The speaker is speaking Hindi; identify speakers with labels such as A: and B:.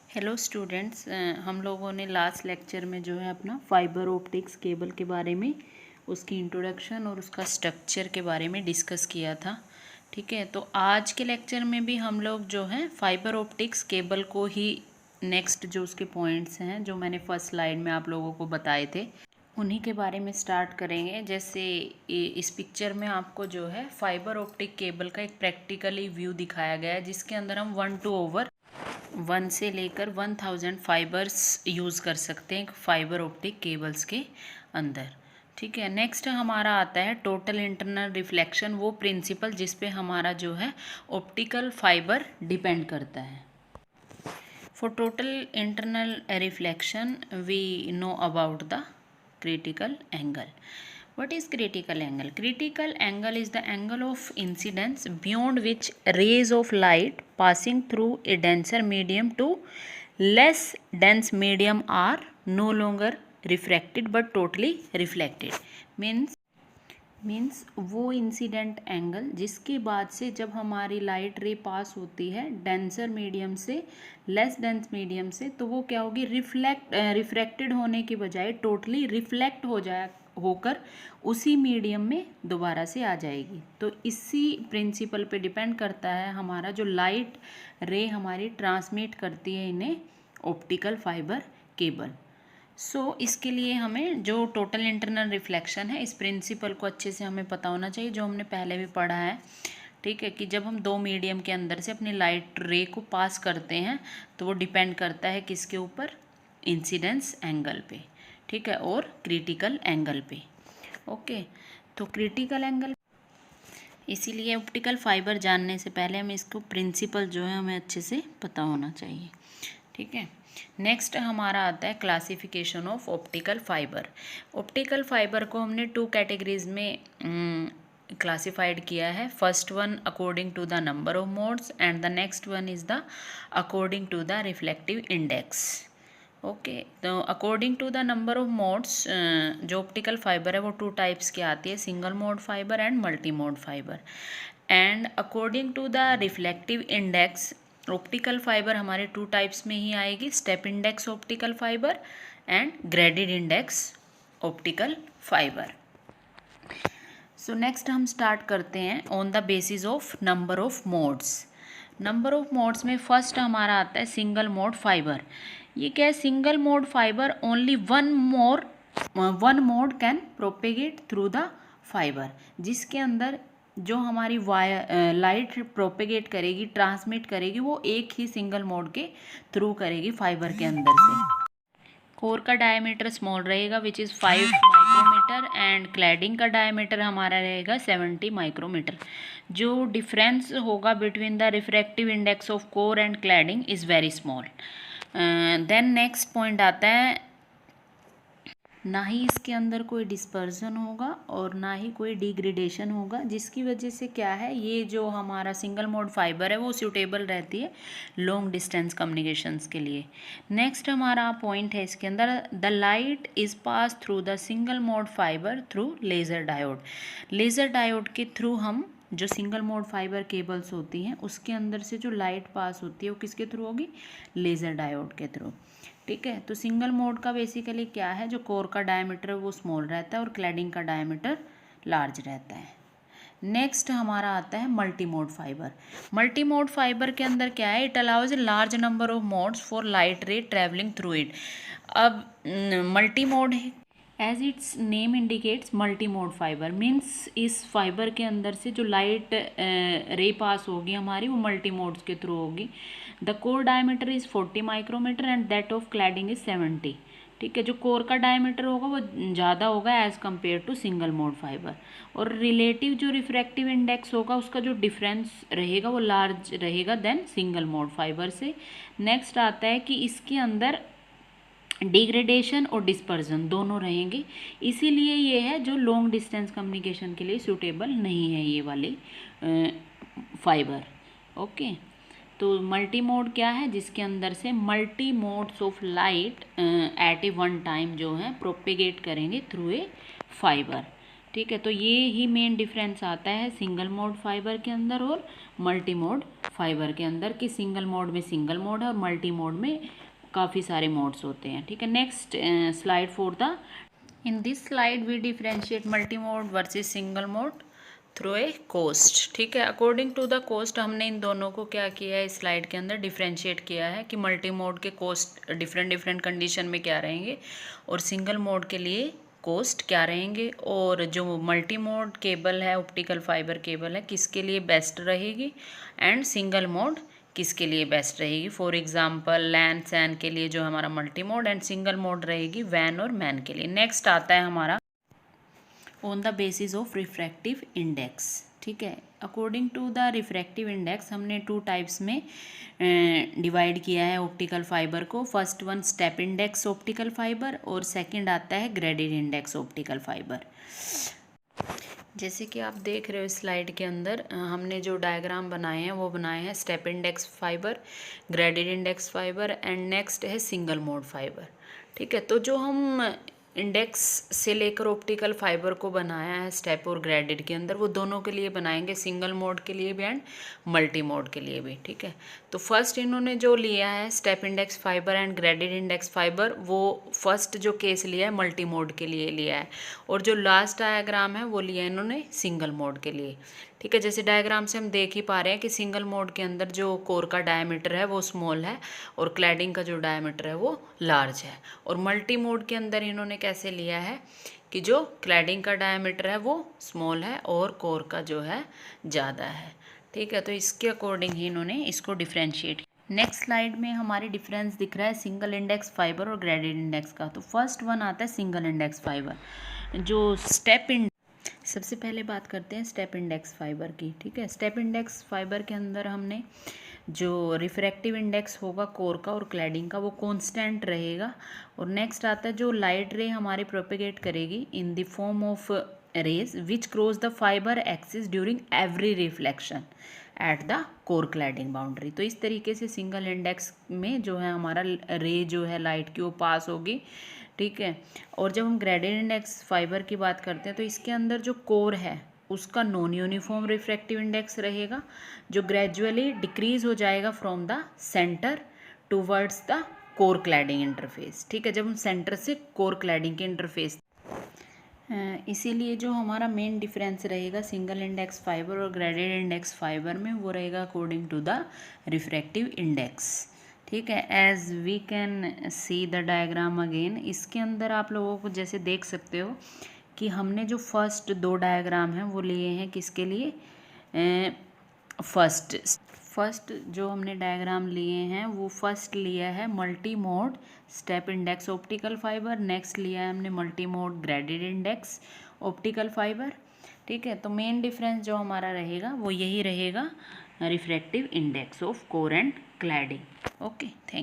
A: हेलो स्टूडेंट्स, हम लोगों ने लास्ट लेक्चर में जो है अपना फाइबर ऑप्टिक्स केबल के बारे में उसकी इंट्रोडक्शन और उसका स्ट्रक्चर के बारे में डिस्कस किया था। ठीक है, तो आज के लेक्चर में भी हम लोग जो है फाइबर ऑप्टिक्स केबल को ही नेक्स्ट जो उसके पॉइंट्स हैं जो मैंने फर्स्ट स्लाइड में आप लोगों को बताए थे उन्हीं के बारे में स्टार्ट करेंगे। जैसे इस पिक्चर में आपको जो है फाइबर ऑप्टिक केबल का एक प्रैक्टिकली व्यू दिखाया गया है जिसके अंदर हम 1 से लेकर 1000 फाइबर्स यूज़ कर सकते हैं फाइबर ऑप्टिक केबल्स के अंदर। ठीक है, नेक्स्ट हमारा आता है टोटल इंटरनल रिफ्लेक्शन, वो प्रिंसिपल जिस पे हमारा जो है ऑप्टिकल फाइबर डिपेंड करता है। For total internal reflection we know about the critical angle. What is critical angle? Critical angle is the angle of incidence beyond which rays of light passing through a denser medium to less dense medium are no longer refracted but totally reflected. Means वो इंसिडेंट एंगल जिसके बाद से जब हमारी लाइट रे पास होती है डेंसर मीडियम से लेस डेंस मीडियम से, तो वो क्या होगी, रिफ्रैक्टेड होने की बजाय टोटली रिफ्लेक्ट होकर उसी मीडियम में दोबारा से आ जाएगी। तो इसी प्रिंसिपल पे डिपेंड करता है हमारा जो लाइट रे हमारी ट्रांसमिट करती है इन्हें ऑप्टिकल फाइबर केबल। इसके लिए हमें जो टोटल इंटरनल रिफ्लेक्शन है इस प्रिंसिपल को अच्छे से हमें पता होना चाहिए, जो हमने पहले भी पढ़ा है। ठीक है, कि जब हम दो मीडियम के अंदर से अपनी लाइट रे को पास करते हैं तो वो डिपेंड करता है किसके ऊपर, इंसिडेंस एंगल पे। ठीक है, और क्रिटिकल एंगल पे। ओके, तो क्रिटिकल एंगल, इसीलिए ऑप्टिकल फाइबर जानने से पहले हमें इसको प्रिंसिपल जो है हमें अच्छे से पता होना चाहिए। ठीक है, नेक्स्ट हमारा आता है classification of optical fibre. Optical fibre को हमने 2 कैटेगरीज में क्लासिफाइड किया है। First one according to the number of modes and the next one is the according to the reflective index. Okay, तो according to the number of modes जो ऑप्टिकल फाइबर है वो 2 टाइप्स की आती है, single mode fibre and multi mode fibre. And according to the reflective index optical fibre हमारे 2 टाइप्स में ही आएगी, step index optical fibre and graded index optical fibre. So next हम स्टार्ट करते हैं on the basis of number of modes. Number of modes में फर्स्ट हमारा आता है सिंगल मोड फाइबर। ये क्या है, single mode fibre only one mod can propagate through the fibre, जिसके अंदर जो हमारी वायर लाइट प्रोपेगेट करेगी, ट्रांसमिट करेगी, वो एक ही सिंगल मोड के थ्रू करेगी फाइबर के अंदर से। कोर का डायमीटर स्मॉल रहेगा which is 5 micrometre and cladding का डायमीटर हमारा रहेगा 70 माइक्रोमीटर। जो डिफरेंस होगा between the refractive index of core and cladding is very small. Then next point आता है, ना ही इसके अंदर कोई डिस्पर्जन होगा और ना ही कोई डिग्रेडेशन होगा, जिसकी वजह से क्या है, ये जो हमारा सिंगल मोड फाइबर है वो सूटेबल रहती है लॉन्ग डिस्टेंस कम्युनिकेशंस के लिए। नेक्स्ट हमारा पॉइंट है इसके अंदर, the light is pass through the single mode fibre through laser diode. Laser diode के थ्रू हम जो सिंगल मोड फाइबर केबल्स होती हैं उसके अंदर से जो लाइट पास होती है वो किसके थ्रू होगी, लेज़र डायोड के थ्रू। ठीक है, तो सिंगल मोड का बेसिकली क्या है, जो कोर का डायमीटर वो स्मॉल रहता है और क्लैडिंग का डायमीटर लार्ज रहता है। नेक्स्ट हमारा आता है multi mode fibre. Multi mode fibre के अंदर क्या है, it allows a large number of modes for light ray travelling through it. अब मल्टी मोड है, as its name indicates multi mode fibre means इस फाइबर के अंदर से जो लाइट रे पास होगी हमारी वो मल्टी मोड्स के थ्रू होगी। The core diameter is 40 micrometre and that of cladding is 70। ठीक है, जो कोर का डायमीटर होगा वो ज़्यादा होगा as compare to single mode fibre, और रिलेटिव जो रिफ्रैक्टिव इंडेक्स होगा उसका जो डिफरेंस रहेगा वो लार्ज रहेगा देन सिंगल मोड फाइबर से। नेक्स्ट आता है कि इसके अंदर डिग्रेडेशन और डिस्पर्जन दोनों रहेंगे, इसीलिए ये है जो लॉन्ग डिस्टेंस कम्युनिकेशन के लिए सूटेबल नहीं है ये वाली फाइबर। ओके, तो मल्टी मोड क्या है, जिसके अंदर से multi modes of light at A one time जो है प्रोपेगेट करेंगे थ्रू ए फाइबर। ठीक है, तो ये ही मेन डिफरेंस आता है सिंगल मोड फाइबर के अंदर और मल्टी मोड फाइबर के अंदर, कि सिंगल मोड में सिंगल मोड है और मल्टी मोड में काफ़ी सारे मोड्स होते हैं। ठीक है, next slide for the in this slide we differentiate multi mode versus single mode through a cost. ठीक है, अकॉर्डिंग टू द कोस्ट हमने इन दोनों को क्या किया है, इस स्लाइड के अंदर डिफरेंशिएट किया है कि मल्टी मोड के कोस्ट डिफरेंट डिफरेंट कंडीशन में क्या रहेंगे और सिंगल मोड के लिए कोस्ट क्या रहेंगे, और जो मल्टी मोड केबल है, ऑप्टिकल फाइबर केबल है, किसके लिए बेस्ट रहेगी एंड सिंगल मोड किसके लिए बेस्ट रहेगी। फॉर एग्जांपल लैन सैन के लिए जो हमारा multi mode and single mode रहेगी वैन और मैन के लिए। नेक्स्ट आता है हमारा on the basis of refractive index. ठीक है, according to the refractive index हमने 2 टाइप्स में डिवाइड किया है ऑप्टिकल फाइबर को। First one step index optical fibre और सेकंड आता है ग्रेडेड इंडेक्स ऑप्टिकल फाइबर। जैसे कि आप देख रहे हो स्लाइड के अंदर हमने जो डायग्राम बनाए हैं वो बनाए हैं step index fibre, graded index fibre and next है सिंगल मोड फाइबर। ठीक है, तो जो हम इंडेक्स से लेकर ऑप्टिकल फाइबर को बनाया है स्टेप और ग्रेडेड के अंदर, वो दोनों के लिए बनाएंगे, सिंगल मोड के लिए भी एंड मल्टी मोड के लिए भी। ठीक है, तो फर्स्ट इन्होंने जो लिया है step index fibre and graded index fibre, वो फर्स्ट जो केस लिया है मल्टी मोड के लिए लिया है, और जो लास्ट डायग्राम है वो लिया है इन्होंने सिंगल मोड के लिए। ठीक है, जैसे डायग्राम से हम देख ही पा रहे हैं कि सिंगल मोड के अंदर जो कोर का डायमीटर है वो स्मॉल है और क्लैडिंग का जो डायमीटर है वो लार्ज है, और मल्टी मोड के अंदर इन्होंने कैसे लिया है कि जो क्लैडिंग का डायमीटर है वो स्मॉल है और कोर का जो है ज़्यादा है। ठीक है, तो इसके अकॉर्डिंग ही इन्होंने इसको डिफ्रेंशिएट। नेक्स्ट स्लाइड में हमारे डिफरेंस दिख रहा है सिंगल इंडेक्स फाइबर और ग्रेडेड इंडेक्स का। तो फर्स्ट वन आता है सिंगल इंडेक्स फाइबर, जो स्टेप सबसे पहले बात करते हैं स्टेप इंडेक्स फाइबर की। ठीक है, स्टेप इंडेक्स फाइबर के अंदर हमने जो रिफ्रैक्टिव इंडेक्स होगा कोर का और क्लैडिंग का वो कांस्टेंट रहेगा, और नेक्स्ट आता है जो लाइट रे हमारे प्रोपेगेट करेगी in the form of rays which cross the fibre axis during every reflection at the core cladding boundary. तो इस तरीके से सिंगल इंडेक्स में जो है हमारा रे जो है लाइट की वो पास होगी। ठीक है, और जब हम ग्रेडेड इंडेक्स फाइबर की बात करते हैं तो इसके अंदर जो कोर है उसका नॉन यूनिफॉर्म रिफ्रैक्टिव इंडेक्स रहेगा, जो ग्रेजुअली डिक्रीज हो जाएगा from the centre towards the core cladding interface. ठीक है, जब हम सेंटर से कोर क्लैडिंग के इंटरफेस, इसीलिए जो हमारा मेन डिफरेंस रहेगा सिंगल इंडेक्स फाइबर और ग्रेडेड इंडेक्स फाइबर में वो रहेगा according to the refractive index. ठीक है, as we can see the diagram again. इसके अंदर आप लोगों को जैसे देख सकते हो कि हमने जो फर्स्ट 2 डायग्राम हैं वो लिए हैं किसके लिए, फर्स्ट जो हमने डायग्राम लिए हैं वो फर्स्ट लिया है multi mode step index optical fibre, next लिया है हमने multi mode graded index optical fibre. ठीक है, तो मेन डिफरेंस जो हमारा रहेगा वो यही रहेगा, refractive index of core and cladding. Okay, thank you.